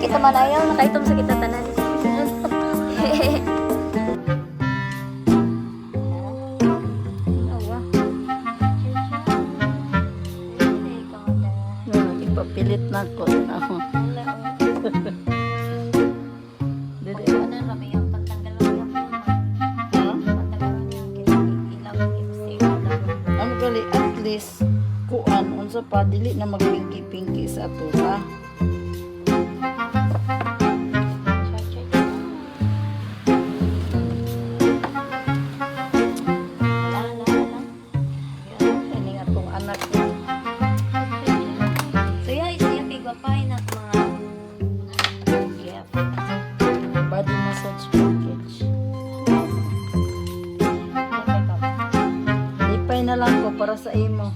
Kita manayaw, nakaitom sa kita tanan. Ipapilit na ko. Ano gali at least kuan unsa pa dili na magpingki-pingki sa ato ha. Body massage package. Lipay na lang ko para sa imo.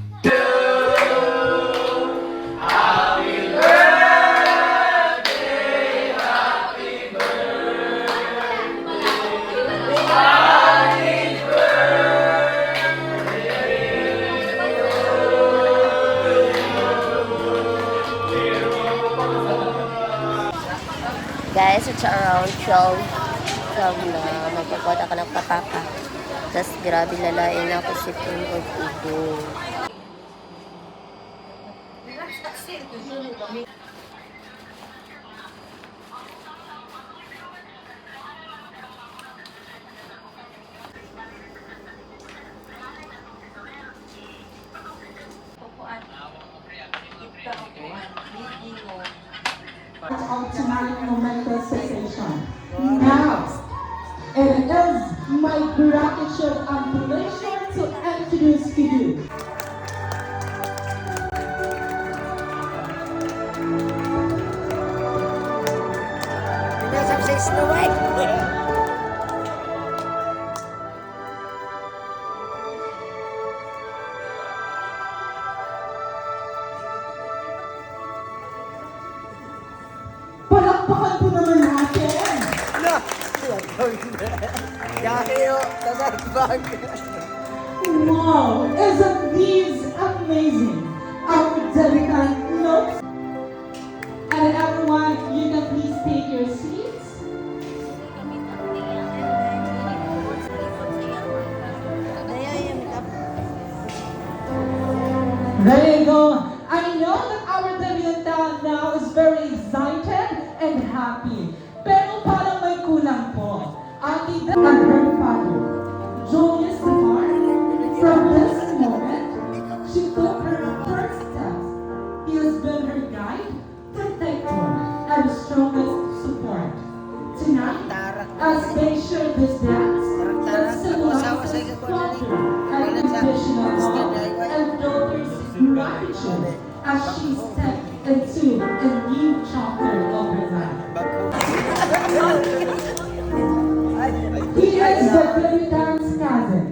Guys, it's around 12 na magpapuwata ka ng pataka. Tapos grabe lalain ako si Pungod Ubo. Of tonight's momentous cessation. Now, it is my gratitude and pleasure to introduce to you. Palakpakan po naman natin. Wow, isn't these amazing? Our delicate notes. And everyone, you can please take your seats. There you go. I know that our debutante now is very excited and happy. Pero parang may kulang po. Ate and her father, Julius Samar, from this moment, she took her first steps. He has been her guide, protector, and strongest support. Tonight, as they share this dance, it symbolizes father and unconditional love and daughter's gratitude as she steps into a new chapter of her life. He is the debutante's cousin,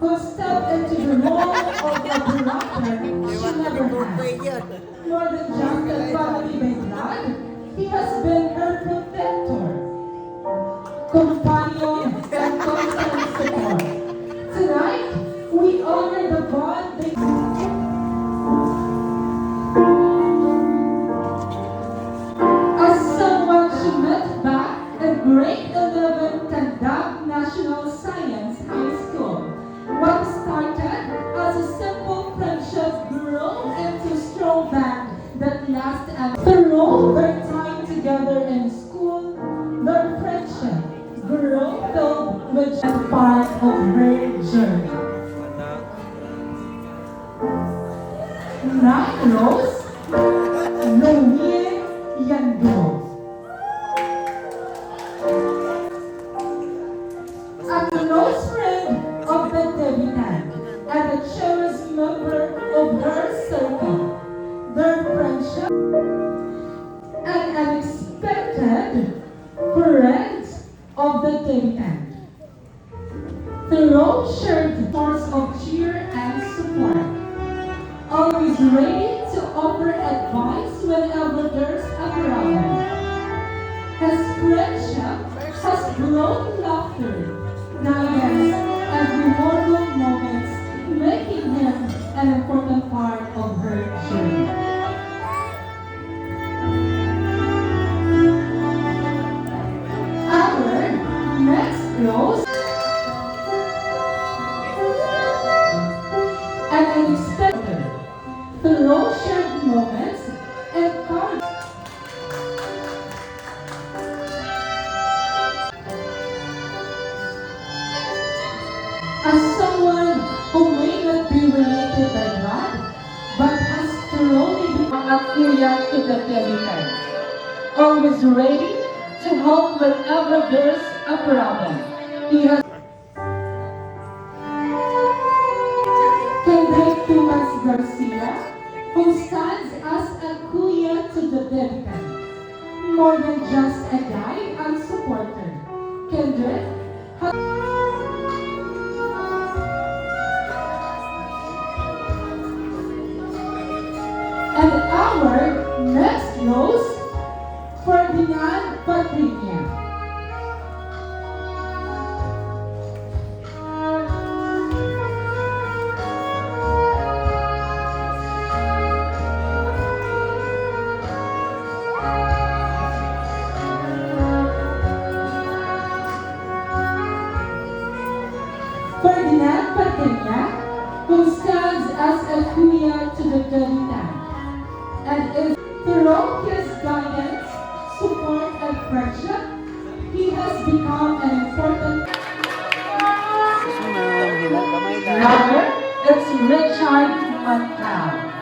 who stepped into the role of a brother she never had. More than just a family by blood, he has been her protector, companion, and constant support. Tonight, we honor the bond they as someone she met back in grade 11 Tandang National Science High School. What started as a simple friendship grew into a strong band that lasted through their time together in school. Their friendship grew filled with a part of her journey. Nine Rose, Noe Yando. A close friend of the debutant and a cherished member of her circle. Their friendship, an unexpected, correct the debutant. Thoreau shared force of cheer and support, always ready to offer advice whenever there's a problem. His friendship has brought laughter, guidance, and rewarding moments, making him an important part of her journey. Our next rose, an unexpected, Thoreau shared moments and courage. As someone who may not be related by blood, but has thoroughly become a kuya to the debutant, always ready to help whenever there's a problem. He has Kendrick Tumas Garcia, who stands as a kuya to the debutant, more than just a guide and supporter. Kendrick has And our next rose, Ferdinand Patrinia. Ferdinand Patrinia, who stands as a kuya to the debutant, and is through his guidance, support, and friendship, he has become an important. Now, it's Richard Matthau.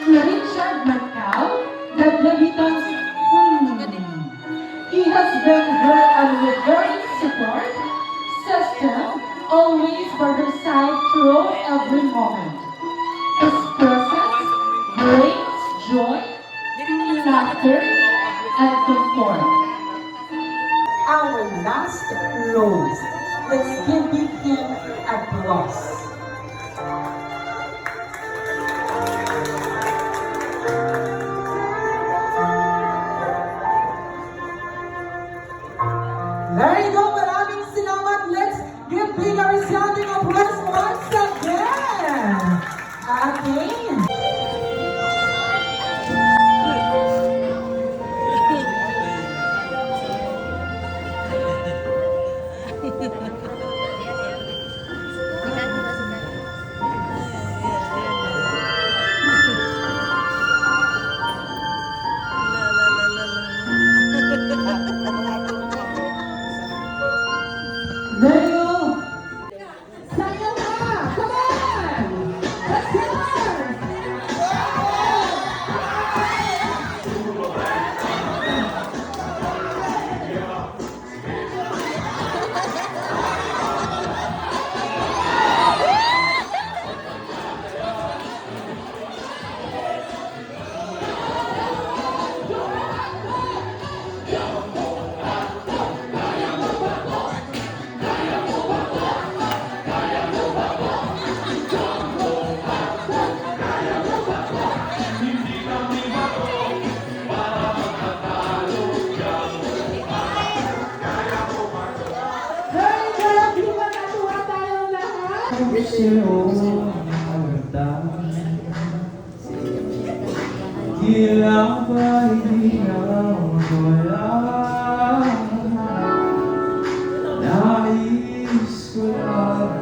Richard Matthau, the debutant's He has been her unwavering support system, always by her side through every moment. His presence brings joy, laughter, and comfort. Our last rose. Let's give him applause. There you go. Maraming salamat. Let's give big a resounding applause once again. Again. There you go. Sayaw na! Come on! Let's go! Hilang ba'y di na wala? Nais ko lang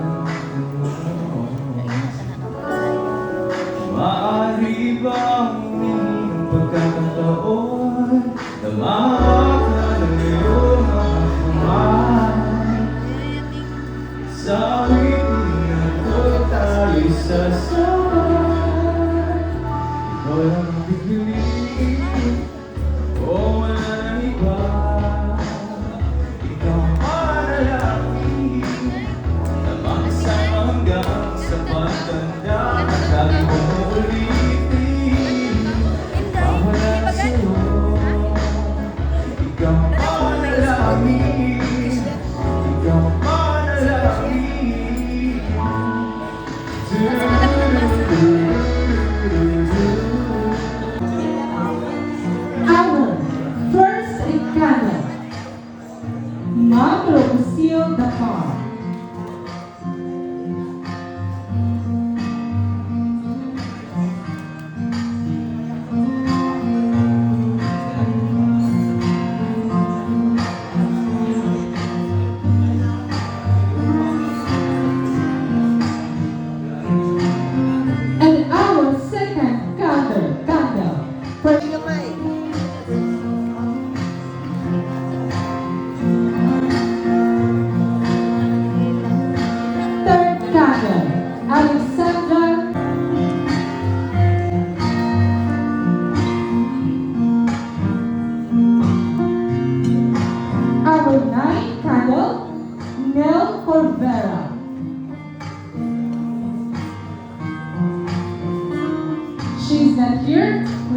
maaari bang iyong pagkakataon na makakal ng iyong mga kamay? Sa amin na ko tayo sasama.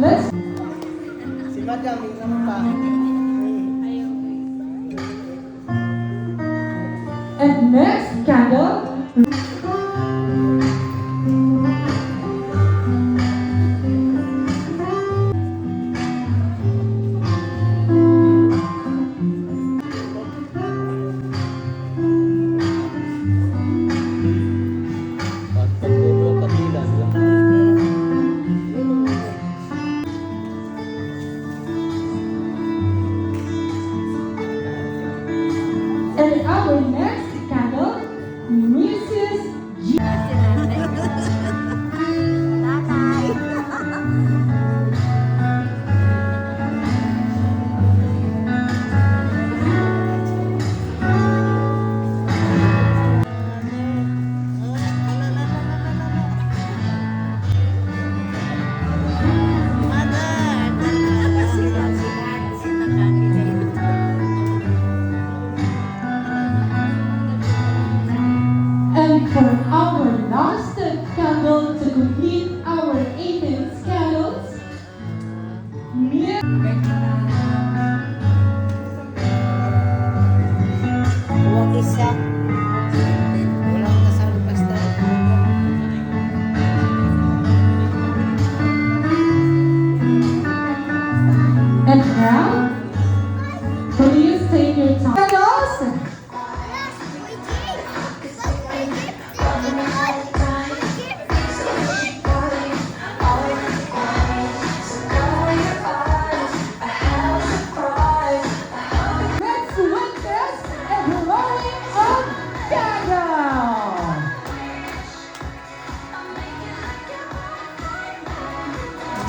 Let's Si Madam, yung pa. and next candle. And our next candle, Mrs. G. And for our last candle to complete our 18 candles, Huwag isa. Walang kasama basta. and now, please take your time. Candles! Let's witness a blowing of candle!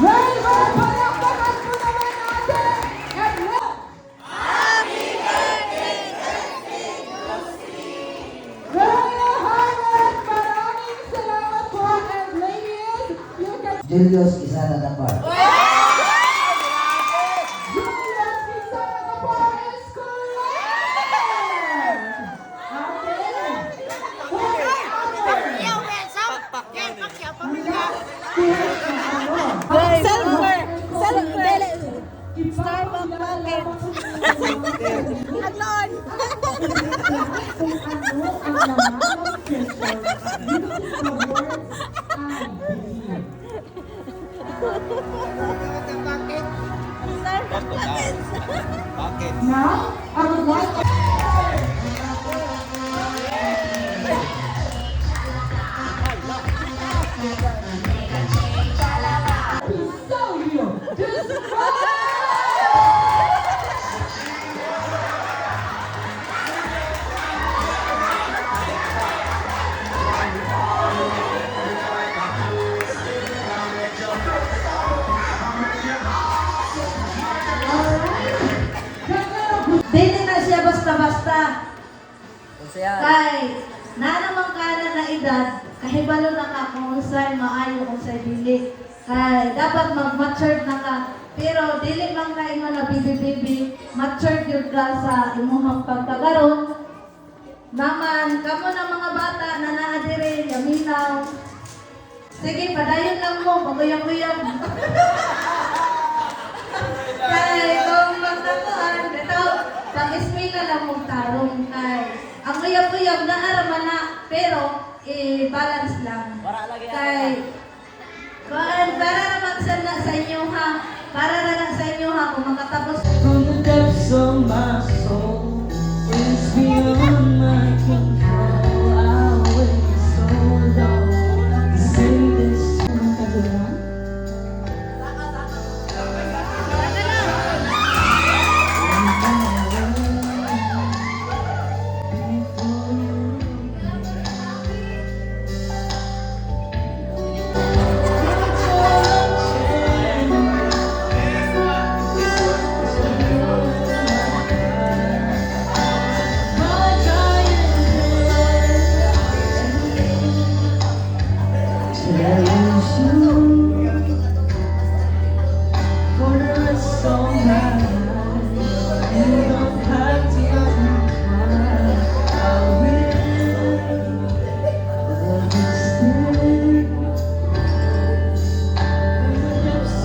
Very well, palakpakan po naman natin! And let Royal Highness, maraming salamat po, and ladies, you can Julius Isana Napar. Julius Quintana po is correct! Now, I would like to show you this Dili na siya basta-basta. Kay, naramang ka na edad, kahibalo na ka kung unsay maayo kung unsay dili. Kay, dapat mag-matured na ka. Pero dili lang ka ingon na bibi-bibi, matured yun ka sa imuhang pagkagaron. Naman, kamo na mga bata na naadiri, yaminaw. Sige, padayon lang mo, paguyang-uyang. Kay, kung magtakuan, ito, pag-eskwela lang mong tarong. Kay, ang uyab-uyab na araman na, pero, balance lang. Kay, para naman sa inyo ha, para naman sa inyo ha, kung makatapos. From the depths of my soul, when it's beyond my control, I'll wait so long to say this.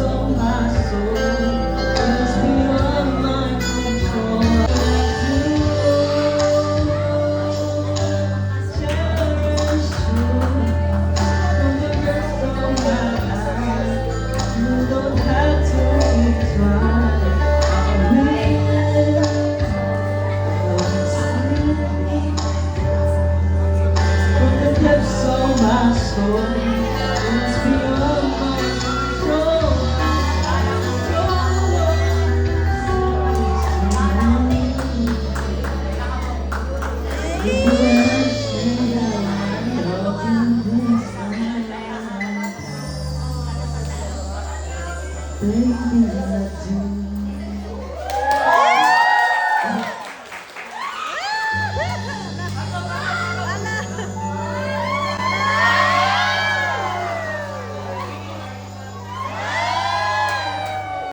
So Baby, I do